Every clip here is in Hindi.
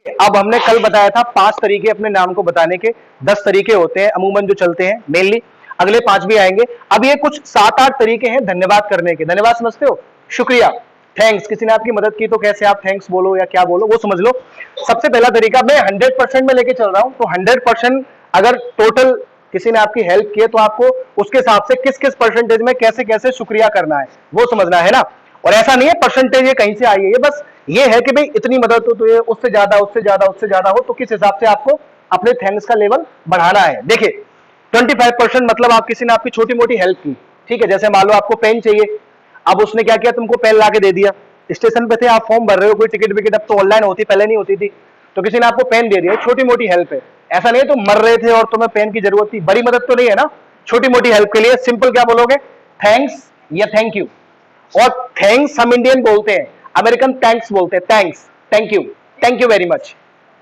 अब हमने कल बताया था 5 तरीके अपने नाम को बताने के, 10 तरीके होते हैं अमूमन जो चलते हैं मेनली, अगले 5 भी आएंगे। अब ये कुछ 7-8 तरीके हैं धन्यवाद करने के। धन्यवाद समझते हो? शुक्रिया, थैंक्स। किसी ने आपकी मदद की तो कैसे आप थैंक्स बोलो या क्या बोलो वो समझ लो। सबसे पहला तरीका, मैं 100% में लेके चल रहा हूं, तो 100% अगर टोटल किसी ने आपकी हेल्प की है तो आपको उसके हिसाब से किस किस परसेंटेज में कैसे कैसे शुक्रिया करना है वो समझना है ना। और ऐसा नहीं है परसेंटेज ये कहीं से आई है, ये बस ये है कि भाई इतनी मदद हो तो ये उससे ज्यादा उससे ज्यादा उससे ज्यादा हो, तो किस हिसाब से आपको अपने थैंक्स का लेवल बढ़ाना है। देखिए 25% मतलब आप किसी ने आपकी छोटी मोटी हेल्प की, ठीक है। जैसे मान लो आपको पेन चाहिए, अब उसने क्या किया, तुमको पेन ला के दे दिया। स्टेशन पे थे आप, फॉर्म भर रहे हो, कोई टिकट विकेट अब तो ऑनलाइन होती, पहले नहीं होती थी, तो किसी ने आपको पेन दे दिया, छोटी मोटी हेल्प है। ऐसा नहीं है तुम मर रहे थे और तुम्हें पेन की जरूरत थी, बड़ी मदद तो नहीं है ना। छोटी मोटी हेल्प के लिए सिंपल क्या बोलोगे, थैंक्स या थैंक यू। और थैंक्स हम इंडियन बोलते हैं, अमेरिकन थैंक्स बोलते हैं, thanks, thank you very much,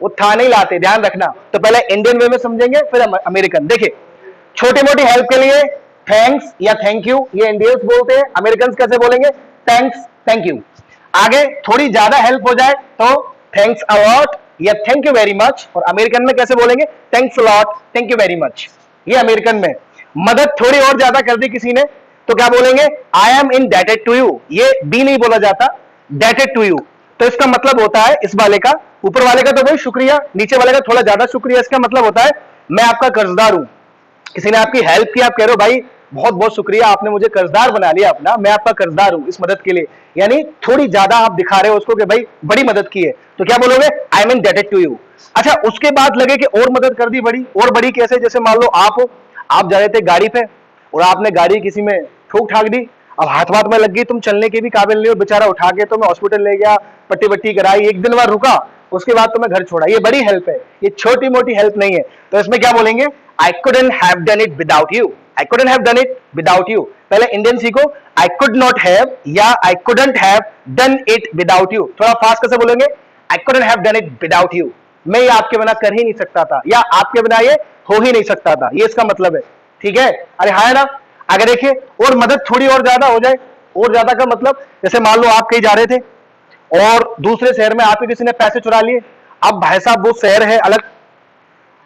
वो था नहीं लाते, ध्यान रखना। तो पहले इंडियन वे में समझेंगे फिर अमेरिकन। देखिए छोटी मोटी हेल्प के लिए थैंक्स या थैंक यू, ये इंडियंस बोलते हैं। अमेरिकन कैसे बोलेंगे, थैंक्स, थैंक यू। आगे थोड़ी ज्यादा हेल्प हो जाए तो थैंक्स अ लॉट या थैंक यू वेरी मच, और अमेरिकन में कैसे बोलेंगे, thanks a lot, thank you very much. ये अमेरिकन में। मदद थोड़ी और ज्यादा कर दी किसी ने तो क्या बोलेंगे, I am indebted to you. ये बी नहीं बोला जाता, डेटेड टू यू। तो इसका मतलब होता है, इस वाले का, ऊपर वाले का तो भाई शुक्रिया, नीचे वाले का थोड़ा ज्यादा शुक्रिया। इसका मतलब होता है मैं आपका कर्जदार हूं। किसी ने आपकी हेल्प की, आप कह रहे हो भाई बहुत बहुत शुक्रिया, आपने मुझे कर्जदार बना लिया अपना, मैं आपका कर्जदार हूं इस मदद के लिए। यानी थोड़ी ज्यादा आप दिखा रहे हो उसको कि भाई बड़ी मदद की है, तो क्या बोलोगे, I am indebted to you. अच्छा उसके बाद लगे कि और मदद कर दी बड़ी, और बड़ी कैसे, जैसे मान लो आप हो, आप जा रहे थे गाड़ी पे और आपने गाड़ी किसी में ठोक ठाक दी, अब हाथ वाथ में लग गई, तुम चलने के भी काबिल नहीं हो, बेचारा उठा के तुम्हें हॉस्पिटल ले गया, पट्टी वट्टी कराई, एक दिन बाद रुका, उसके बाद तुम्हें घर छोड़ा। ये बड़ी हेल्प है, ये छोटी मोटी हेल्प नहीं है। तो इसमें क्या बोलेंगे, I couldn't have done it without you, I couldn't have done it without you. पहले इंडियन सीखो, आई कुड नॉट हैव या I couldn't have done it without you. थोड़ा फास्ट कैसे बोलेंगे, I couldn't have done it without you, मैं ये आपके बिना कर ही नहीं सकता था, या आपके बिना ये हो ही नहीं सकता था, ये इसका मतलब है, ठीक है। अरे हाँ है ना। अगर देखिए और मदद थोड़ी और ज्यादा हो जाए, और ज्यादा का मतलब जैसे मान लो आप कहीं जा रहे थे और दूसरे शहर में आपके किसी ने पैसे चुरा लिए, अब भाई साहब वो शहर है अलग,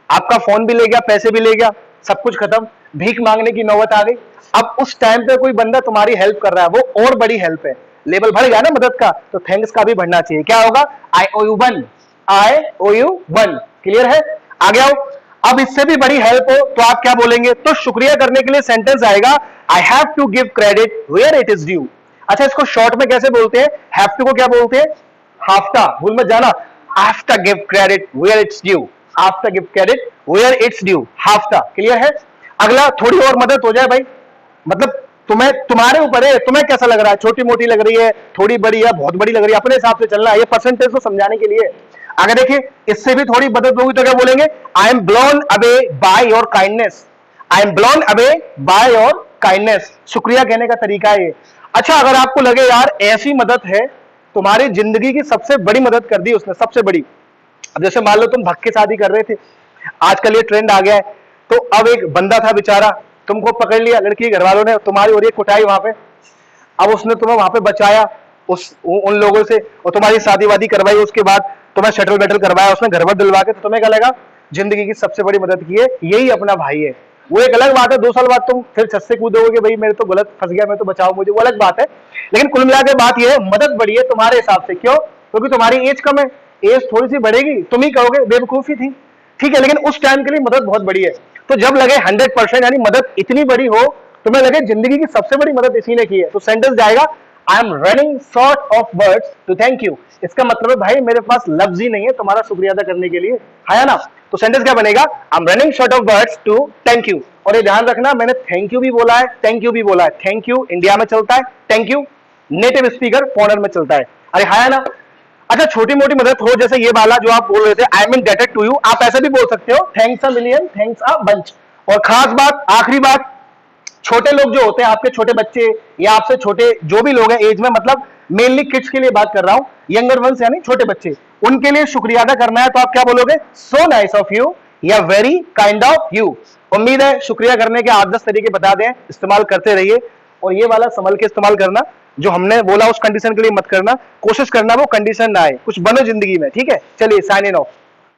आपका फोन भी ले गया, पैसे भी ले गया, सब कुछ खत्म, भीख मांगने की नौबत आ गई। अब उस टाइम पे कोई बंदा तुम्हारी हेल्प कर रहा है, वो और बड़ी हेल्प है, लेवल बढ़ गया ना मदद का, तो थैंक्स का भी बढ़ना चाहिए। क्या होगा, I O U one, I O U one, clear है। आगे आओ, अब इससे भी बड़ी हेल्प हो तो आप क्या बोलेंगे, तो शुक्रिया करने के लिए सेंटेंस आएगा, I have to give credit where it is due. अच्छा इसको शॉर्ट में कैसे बोलते हैं, हैव टू को क्या बोलते हैं, हाफ्ता, भूल मत जाना, after give credit where it's due, after give credit where it's due, हाफ्ता, क्लियर है। अगला थोड़ी और मदद हो जाए भाई, मतलब तुम्हें, तुम्हारे ऊपर है, तुम्हें कैसा लग रहा है, छोटी मोटी लग रही है, थोड़ी बड़ी है, बहुत बड़ी लग रही है, अपने हिसाब से चलना है, ये परसेंटेज को समझाने के लिए। अगर देखिए इससे भी थोड़ी मदद होगी तो क्या बोलेंगे, I M blown away by your kindness, I am blown away by your kindness, शुक्रिया कहने का तरीका है ये। अच्छा अगर आपको लगे यार ऐसी मदद है, तुम्हारी जिंदगी की सबसे बड़ी मदद कर दी उसने, सबसे बड़ी। अब जैसे मान लो तुम भग के शादी कर रहे थे, आजकल ये ट्रेंड आ गया है, तो अब एक बंदा था बेचारा, तुमको पकड़ लिया लड़की के घर वालों ने, तुम्हारी और ये कुटाई वहां पे, अब उसने तुम्हें वहां पे बचाया उन लोगों से, और तुम्हारी शादी वादी करवाई, उसके बाद तुम्हें सेटल बेटल करवाया उसने, घर भर दिलवा के, तो तुम्हें क्या लगा, जिंदगी की सबसे बड़ी मदद की है, यही अपना भाई है। वो एक अलग बात है, 2 साल बाद तुम फिर छत से कूदोगे, भाई मेरे तो गलत फंस गया, मैं तो बचाओ मुझे, वो अलग बात है। लेकिन कुल मिला के बात यह है, मदद बढ़ी है तुम्हारे हिसाब से, क्यों, क्योंकि तुम्हारी एज कम है, एज थोड़ी सी बढ़ेगी, तुम ही कहोगे बेवकूफी थी, ठीक है, लेकिन उस टाइम के लिए मदद बहुत बड़ी है। तो जब लगे 100% यानी मदद इतनी बड़ी हो, तुम्हें लगे जिंदगी की सबसे बड़ी मदद इसी ने की है, तो सेंटेंस जाएगा, I am running short of words to thank you. इसका मतलब है भाई मेरे पास लफ्ज ही नहीं है तुम्हारा शुक्रिया अदा करने के लिए, है ना। तो सेंटेंस क्या बनेगा, I am running short of words to thank you. और ये ध्यान रखना, मैंने थैंक यू भी बोला है, थैंक यू भी बोला है। थैंक यू इंडिया में चलता है, thank you native speaker foreigner में चलता है। अरे है ना। अच्छा छोटी मोटी मदद हो, जैसे ये वाला जो आप बोल रहे थे, I am indebted to you, आप ऐसे भी बोल सकते हो, thanks a million, thanks a bunch. और खास बात, आखिरी बात, छोटे लोग जो होते हैं, आपके छोटे बच्चे या आपसे छोटे जो भी लोग हैं एज में, मतलब मेनली किड्स के लिए बात कर रहा हूं, यंगर वंस यानी छोटे बच्चे, उनके लिए शुक्रिया अदा करना है, तो आप क्या बोलोगे, सो नाइस ऑफ यू या वेरी काइंड ऑफ यू। उम्मीद है शुक्रिया करने के 8-10 तरीके बता दें, इस्तेमाल करते रहिए, और ये वाला संभल के इस्तेमाल करना। जो हमने बोला उस कंडीशन के लिए मत करना, कोशिश करना वो कंडीशन ना आए, कुछ बनो जिंदगी में, ठीक है। चलिए साइन इन ऑफ।